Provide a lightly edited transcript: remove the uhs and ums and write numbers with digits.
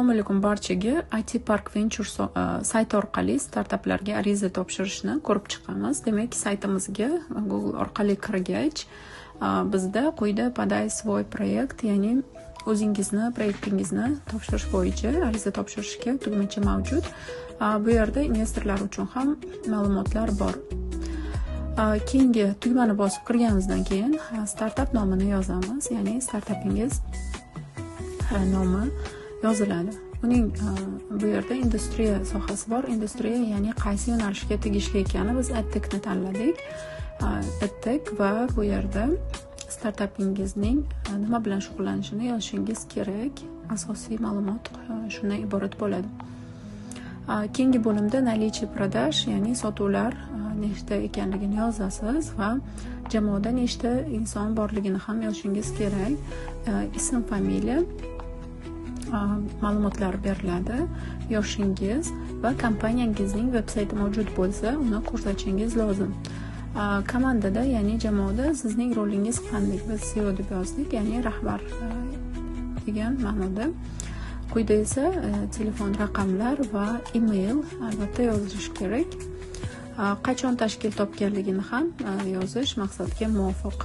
Assalomu alaykum barchaga. IT Park Venture sayti orqali startaplarga ariza topshirishni ko'rib chiqamiz. Demak, saytimizga Google orqali kirgach, bizda quyida poдай свой proyekt, ya'ni o'zingizni proyektingizni topshirish bo'yicha ariza topshirishga tugmacha mavjud. Bu yerda investorlar uchun ham ma'lumotlar bor. Keyingi tugmani bosib kirganimizdan keyin startap nomini yozamiz, ya'ni startapingiz nomi yoziladi. Uning bu yerda industriya sohasi bor. Industriya ya'ni qaysi yo'nalishga tegishli ekani biz edtechni tanladik. Edtech va bu yerda startapingizning nima bilan shug'ullanishini yozishingiz kerak. Asosiy ma'lumot shundan iborat bo'ladi. Keyingi bo'limda наличие продаж, ya'ni sotuvlar nechta ekanligini yozasiz va jamoada nechta inson borligini ham yozishingiz kerak. Ism, familiya, ma'lumotlar beriladi. Yoshingiz va kompaniyangizning veb-sayti mavjud bo'lsa, uni ko'rsatishingiz lozim. Komandada, ya'ni jamoada sizning rolingiz qanday? Biz CEO deb yozdik, ya'ni rahbar degan ma'noda. Quyida esa telefon raqamlar va email albatta yozish kerak. Qachon tashkil topganligini ham yozish maqsadga muvofiq.